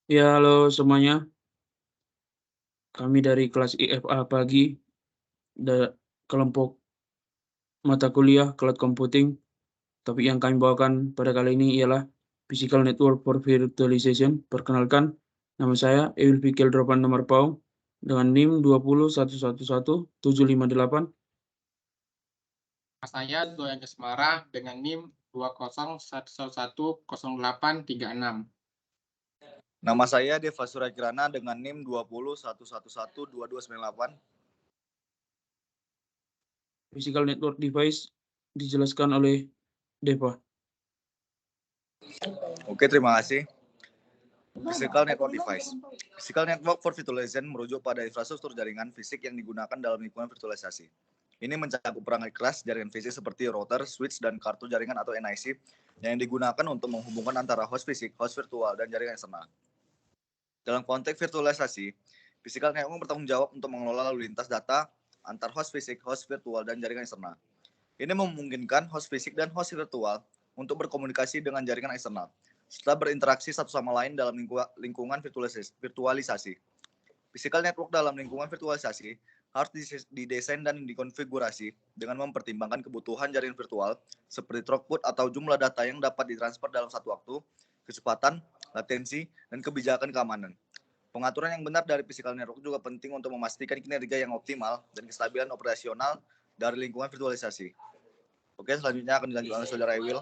Ya, halo semuanya. Kami dari kelas IFA pagi, kelompok mata kuliah Cloud Computing. Topik yang kami bawakan pada kali ini ialah Physical Network for Virtualization. Perkenalkan, nama saya Ewil Fikil Dropan nomor PAU dengan NIM 201111758. Saya Zoya Desmara dengan NIM 201110836. Nama saya Deva Surakirana dengan NIM 201112298. Physical Network Device dijelaskan oleh Deva. Oke, terima kasih. Physical Network Device. Physical Network for Virtualization merujuk pada infrastruktur jaringan fisik yang digunakan dalam lingkungan virtualisasi. Ini mencakup perangkat keras jaringan fisik seperti router, switch, dan kartu jaringan atau NIC yang digunakan untuk menghubungkan antara host fisik, host virtual, dan jaringan eksternal. Dalam konteks virtualisasi, physical network bertanggung jawab untuk mengelola lalu lintas data antar host fisik, host virtual, dan jaringan eksternal. Ini memungkinkan host fisik dan host virtual untuk berkomunikasi dengan jaringan eksternal, serta berinteraksi satu sama lain dalam lingkungan virtualisasi. Physical network dalam lingkungan virtualisasi harus didesain dan dikonfigurasi dengan mempertimbangkan kebutuhan jaringan virtual seperti throughput atau jumlah data yang dapat ditransfer dalam satu waktu, kecepatan, latensi, dan kebijakan keamanan. Pengaturan yang benar dari physical network juga penting untuk memastikan kinerja yang optimal dan kestabilan operasional dari lingkungan virtualisasi. Oke, selanjutnya akan dilanjutkan oleh Saudara Ewil.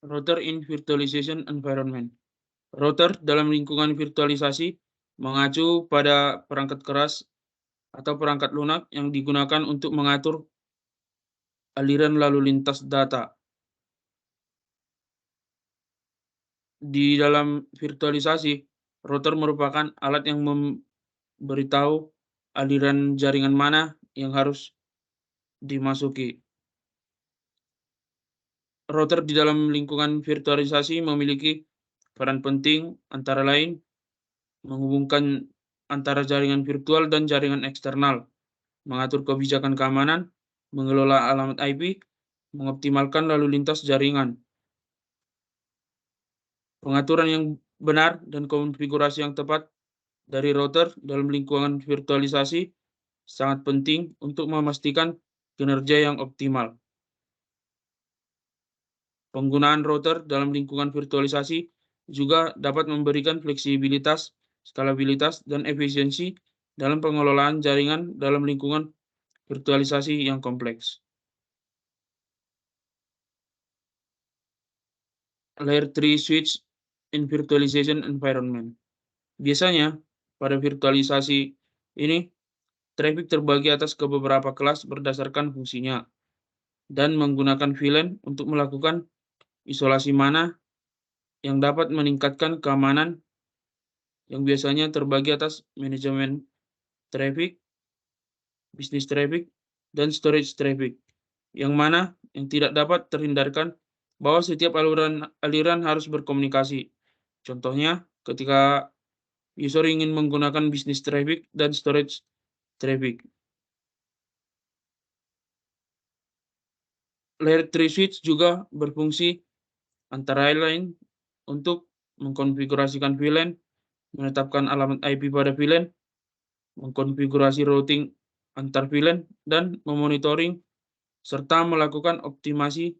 Router in Virtualization Environment. Router dalam lingkungan virtualisasi mengacu pada perangkat keras atau perangkat lunak yang digunakan untuk mengatur aliran lalu lintas data. Di dalam virtualisasi, router merupakan alat yang memberitahu aliran jaringan mana yang harus dimasuki. Router di dalam lingkungan virtualisasi memiliki peran penting antara lain menghubungkan antara jaringan virtual dan jaringan eksternal, mengatur kebijakan keamanan, mengelola alamat IP, mengoptimalkan lalu lintas jaringan. Pengaturan yang benar dan konfigurasi yang tepat dari router dalam lingkungan virtualisasi sangat penting untuk memastikan kinerja yang optimal. Penggunaan router dalam lingkungan virtualisasi juga dapat memberikan fleksibilitas, skalabilitas, dan efisiensi dalam pengelolaan jaringan dalam lingkungan virtualisasi yang kompleks. Layer 3 switch in virtualization environment. Biasanya, pada virtualisasi ini, traffic terbagi atas ke beberapa kelas berdasarkan fungsinya, dan menggunakan VLAN untuk melakukan isolasi mana yang dapat meningkatkan keamanan yang biasanya terbagi atas manajemen traffic, bisnis traffic, dan storage traffic, yang mana yang tidak dapat terhindarkan bahwa setiap aliran harus berkomunikasi. Contohnya, ketika user ingin menggunakan bisnis traffic dan storage traffic. Layer 3 switch juga berfungsi antara lain untuk mengkonfigurasikan VLAN, menetapkan alamat IP pada VLAN, mengkonfigurasi routing antar VLAN, dan memonitoring serta melakukan optimasi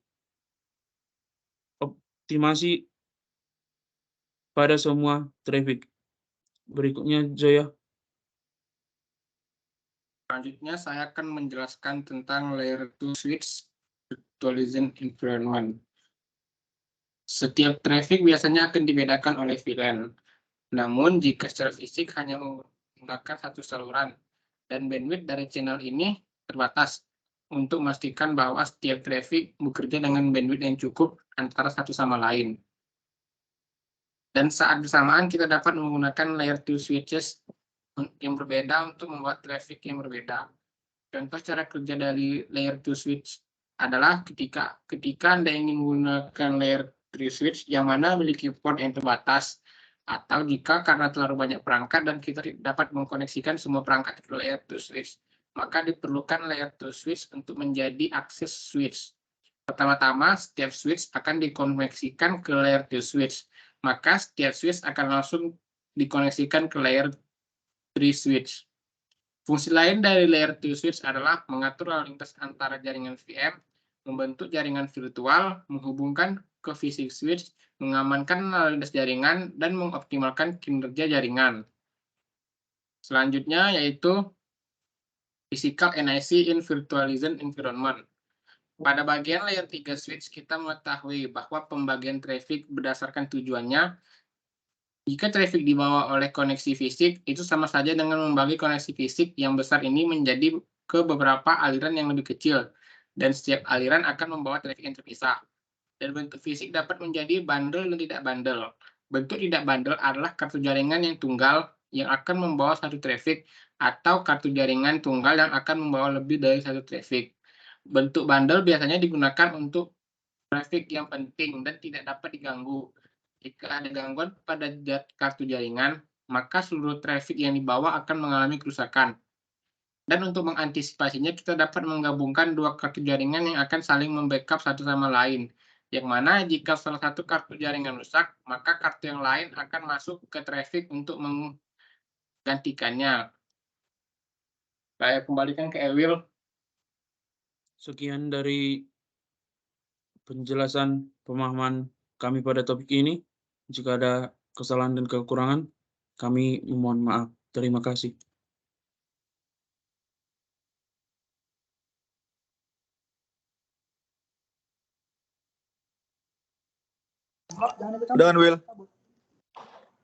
pada semua traffic. Berikutnya, Zoya. Selanjutnya saya akan menjelaskan tentang layer 2 switch virtualization environment. Setiap traffic biasanya akan dibedakan oleh VLAN. Namun jika secara fisik hanya menggunakan satu saluran dan bandwidth dari channel ini terbatas, untuk memastikan bahwa setiap traffic bekerja dengan bandwidth yang cukup antara satu sama lain. Dan saat bersamaan kita dapat menggunakan layer 2 switches yang berbeda untuk membuat traffic yang berbeda. Contoh cara kerja dari layer 2 switch adalah ketika Anda ingin menggunakan layer 3 switch yang mana memiliki port yang terbatas, atau jika karena terlalu banyak perangkat dan kita dapat mengkoneksikan semua perangkat ke layer 2 switch, maka diperlukan layer 2 switch untuk menjadi akses switch. Pertama-tama, setiap switch akan dikoneksikan ke layer 2 switch, maka setiap switch akan langsung dikoneksikan ke layer 3 switch. Fungsi lain dari layer 2 switch adalah mengatur lalu lintas antara jaringan VM, membentuk jaringan virtual, menghubungkan ke fisik switch, mengamankan lalu lintas jaringan, dan mengoptimalkan kinerja jaringan. Selanjutnya yaitu Physical NIC in Virtualized Environment. Pada bagian layer 3 switch, kita mengetahui bahwa pembagian traffic berdasarkan tujuannya. Jika traffic dibawa oleh koneksi fisik, itu sama saja dengan membagi koneksi fisik yang besar ini menjadi ke beberapa aliran yang lebih kecil, dan setiap aliran akan membawa traffic yang terpisah. Dan bentuk fisik dapat menjadi bundle dan tidak bundle. Bentuk tidak bundle adalah kartu jaringan yang tunggal yang akan membawa satu traffic, atau kartu jaringan tunggal yang akan membawa lebih dari satu traffic. Bentuk bundle biasanya digunakan untuk traffic yang penting dan tidak dapat diganggu. Jika ada gangguan pada kartu jaringan, maka seluruh traffic yang dibawa akan mengalami kerusakan. Dan untuk mengantisipasinya, kita dapat menggabungkan dua kartu jaringan yang akan saling membackup satu sama lain. Yang mana jika salah satu kartu jaringan rusak, maka kartu yang lain akan masuk ke traffic untuk menggantikannya. Saya kembalikan ke Ewil. Sekian dari penjelasan pemahaman kami pada topik ini. Jika ada kesalahan dan kekurangan, kami memohon maaf. Terima kasih. Udahan, Will.